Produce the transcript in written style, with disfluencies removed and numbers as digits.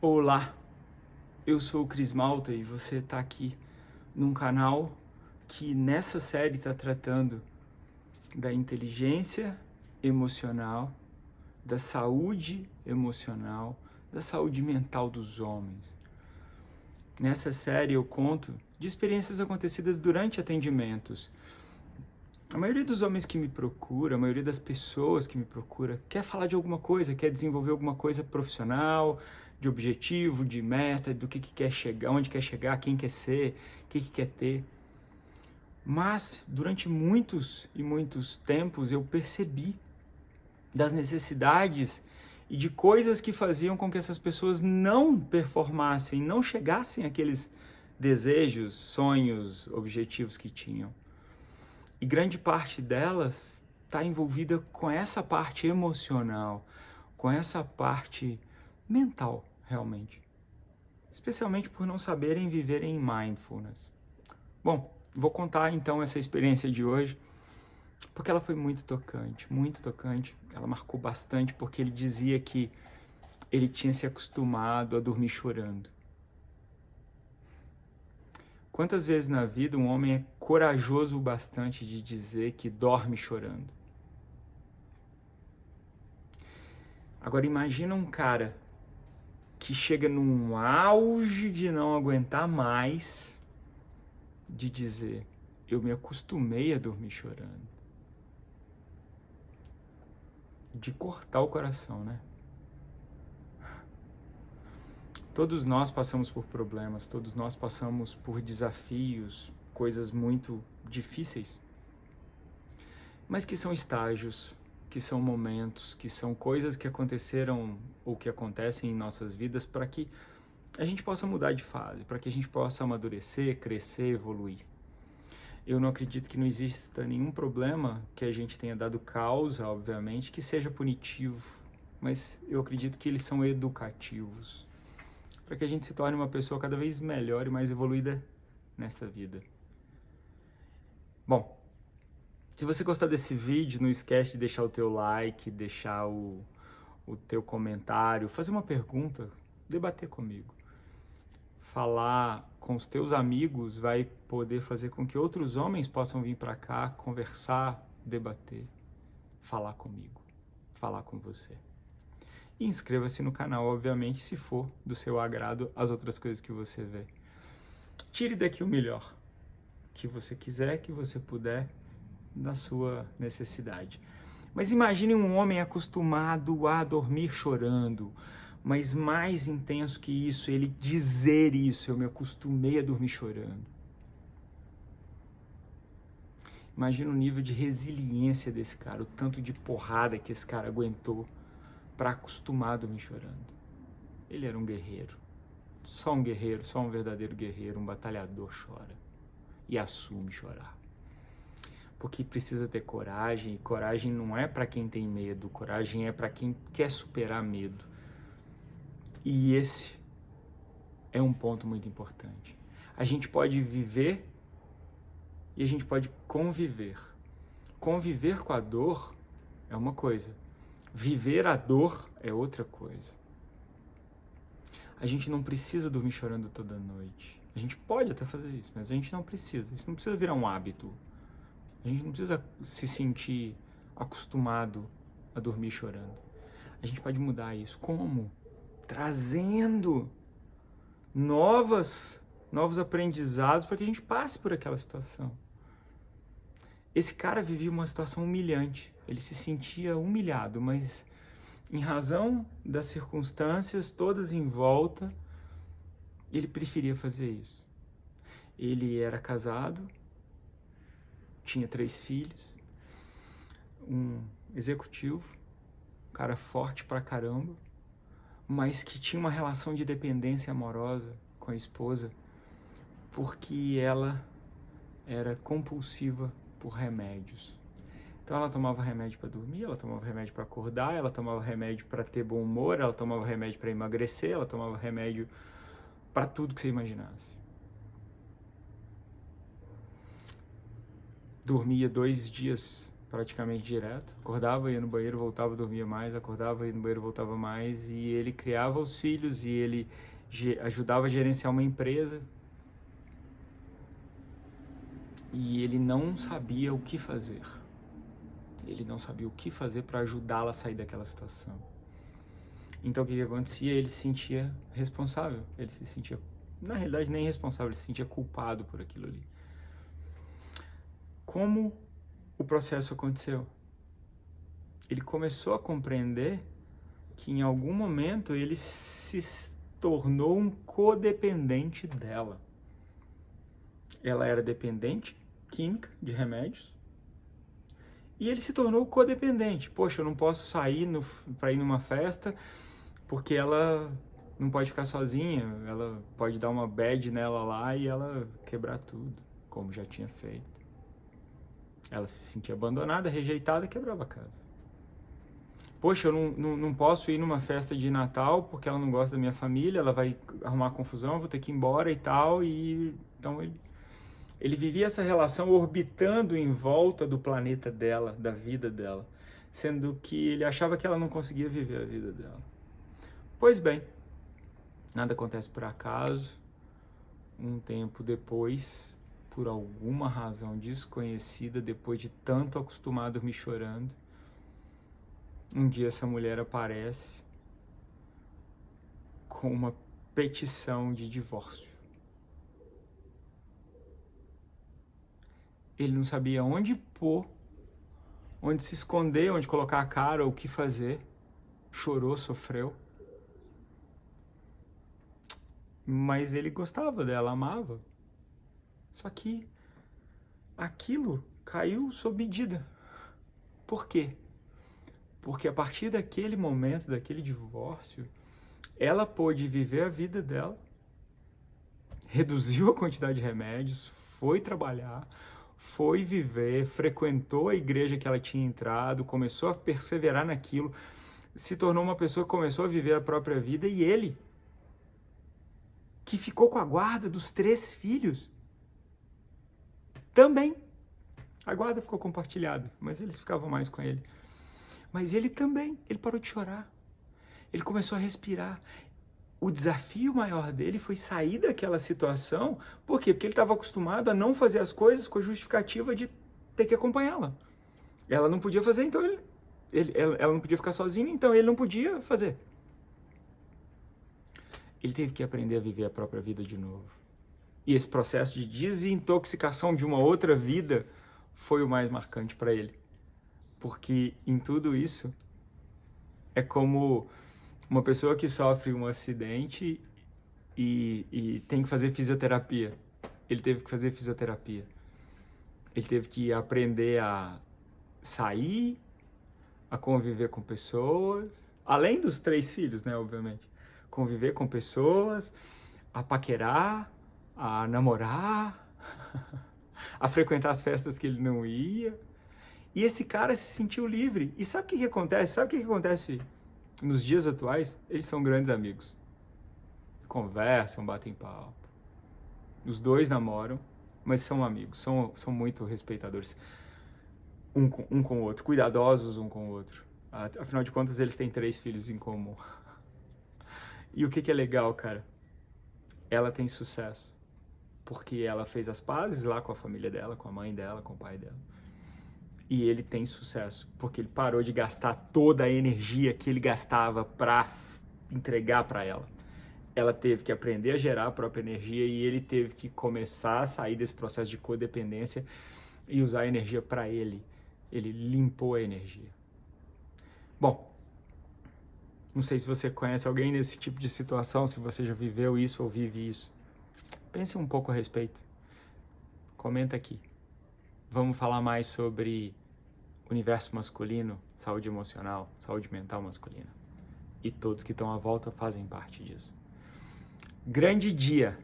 Olá, eu sou o Cris Malta e você está aqui num canal que nessa série está tratando da inteligência emocional, da saúde emocional, da saúde mental dos homens. Nessa série eu conto de experiências acontecidas durante atendimentos. A maioria dos homens que me procura, a maioria das pessoas que me procura, quer falar de alguma coisa, quer desenvolver alguma coisa profissional, de objetivo, de meta, do que quer chegar, onde quer chegar, quem quer ser, o que quer ter. Mas, durante muitos e muitos tempos, eu percebi das necessidades e de coisas que faziam com que essas pessoas não performassem, não chegassem àqueles desejos, sonhos, objetivos que tinham. E grande parte delas está envolvida com essa parte emocional, com essa parte mental, realmente. Especialmente por não saberem viver em mindfulness. Bom, vou contar então essa experiência de hoje, porque ela foi muito tocante, muito tocante. Ela marcou bastante porque ele dizia que ele tinha se acostumado a dormir chorando. Quantas vezes na vida um homem é corajoso o bastante de dizer que dorme chorando? Agora imagina um cara que chega num auge de não aguentar mais, de dizer, eu me acostumei a dormir chorando. De cortar o coração, né? Todos nós passamos por problemas, todos nós passamos por desafios, coisas muito difíceis, mas que são estágios, que são momentos, que são coisas que aconteceram ou que acontecem em nossas vidas para que a gente possa mudar de fase, para que a gente possa amadurecer, crescer, evoluir. Eu não acredito que não exista nenhum problema que a gente tenha dado causa, obviamente, que seja punitivo, mas eu acredito que eles são educativos, para que a gente se torne uma pessoa cada vez melhor e mais evoluída nessa vida. Bom, se você gostar desse vídeo, não esquece de deixar o teu like, deixar o teu comentário, fazer uma pergunta, debater comigo. Falar com os teus amigos vai poder fazer com que outros homens possam vir para cá, conversar, debater, falar comigo, falar com você. E inscreva-se no canal, obviamente, se for do seu agrado as outras coisas que você vê. Tire daqui o melhor que você quiser, que você puder, da sua necessidade. Mas imagine um homem acostumado a dormir chorando, mas mais intenso que isso, ele dizer isso, eu me acostumei a dormir chorando. Imagina o nível de resiliência desse cara, o tanto de porrada que esse cara aguentou para acostumar a dormir chorando. Ele era um guerreiro, só um verdadeiro guerreiro, um batalhador chora e assume chorar. Porque precisa ter coragem, e coragem não é para quem tem medo, coragem é para quem quer superar medo. E esse é um ponto muito importante. A gente pode viver e a gente pode conviver. Conviver com a dor é uma coisa, viver a dor é outra coisa. A gente não precisa dormir chorando toda noite. A gente pode até fazer isso, mas a gente não precisa. Isso não precisa virar um hábito. A gente não precisa se sentir acostumado a dormir chorando. A gente pode mudar isso. Como? Trazendo novos aprendizados para que a gente passe por aquela situação. Esse cara vivia uma situação humilhante. Ele se sentia humilhado, mas em razão das circunstâncias todas em volta, ele preferia fazer isso. Ele era casado, tinha 3 filhos, um executivo, um cara forte pra caramba, mas que tinha uma relação de dependência amorosa com a esposa, porque ela era compulsiva por remédios. Então ela tomava remédio para dormir, ela tomava remédio para acordar, ela tomava remédio para ter bom humor, ela tomava remédio para emagrecer, ela tomava remédio para tudo que você imaginasse. Dormia 2 dias praticamente direto. Acordava, ia no banheiro, voltava, dormia mais, acordava, ia no banheiro, voltava mais, e ele criava os filhos e ele ajudava a gerenciar uma empresa. E ele não sabia o que fazer. Ele não sabia o que fazer para ajudá-la a sair daquela situação. Então o que acontecia? Ele se sentia responsável. Ele se sentia, na realidade, nem responsável, ele se sentia culpado por aquilo ali. Como o processo aconteceu? Ele começou a compreender que em algum momento ele se tornou um codependente dela. Ela era dependente química de remédios e ele se tornou codependente. Poxa, eu não posso sair para ir numa festa porque ela não pode ficar sozinha, ela pode dar uma bad nela lá e ela quebrar tudo, como já tinha feito. Ela se sentia abandonada, rejeitada, quebrava a casa. Poxa, eu não posso ir numa festa de Natal porque ela não gosta da minha família, ela vai arrumar confusão, eu vou ter que ir embora e tal. E então ele vivia essa relação orbitando em volta do planeta dela, da vida dela, sendo que ele achava que ela não conseguia viver a vida dela. Pois bem, nada acontece por acaso. Um tempo depois, por alguma razão desconhecida, depois de tanto acostumar a dormir chorando, um dia essa mulher aparece com uma petição de divórcio. Ele não sabia onde pôr, onde se esconder, onde colocar a cara, o que fazer. Chorou, sofreu. Mas ele gostava dela, amava. Só que aquilo caiu sob medida. Por quê? Porque a partir daquele momento, daquele divórcio, ela pôde viver a vida dela, reduziu a quantidade de remédios, foi trabalhar, foi viver, frequentou a igreja que ela tinha entrado, começou a perseverar naquilo, se tornou uma pessoa que começou a viver a própria vida, e ele, que ficou com a guarda dos 3 filhos, também. A guarda ficou compartilhada, mas eles ficavam mais com ele. Mas ele também, ele parou de chorar. Ele começou a respirar. O desafio maior dele foi sair daquela situação. Por quê? Porque ele estava acostumado a não fazer as coisas com a justificativa de ter que acompanhá-la. Ela não podia fazer, então ela não podia ficar sozinha, então ele não podia fazer. Ele teve que aprender a viver a própria vida de novo. E esse processo de desintoxicação de uma outra vida foi o mais marcante para ele. Porque em tudo isso, é como uma pessoa que sofre um acidente e tem que fazer fisioterapia. Ele teve que fazer fisioterapia. Ele teve que aprender a sair, a conviver com pessoas, além dos 3 filhos, né, obviamente. Conviver com pessoas, a paquerar, a namorar, a frequentar as festas que ele não ia. E esse cara se sentiu livre. E sabe o que acontece? Sabe o que acontece nos dias atuais? Eles são grandes amigos. Conversam, batem papo. Os 2 namoram, mas são amigos. São muito respeitadores. Um com o outro. Cuidadosos um com o outro. Afinal de contas, eles têm 3 filhos em comum. E o que é legal, cara? Ela tem sucesso. Porque ela fez as pazes lá com a família dela, com a mãe dela, com o pai dela. E ele tem sucesso, porque ele parou de gastar toda a energia que ele gastava para entregar para ela. Ela teve que aprender a gerar a própria energia e ele teve que começar a sair desse processo de codependência e usar a energia para ele. Ele limpou a energia. Bom, não sei se você conhece alguém nesse tipo de situação, se você já viveu isso ou vive isso. Pense um pouco a respeito. Comenta aqui. Vamos falar mais sobre universo masculino, saúde emocional, saúde mental masculina. E todos que estão à volta fazem parte disso. Grande dia!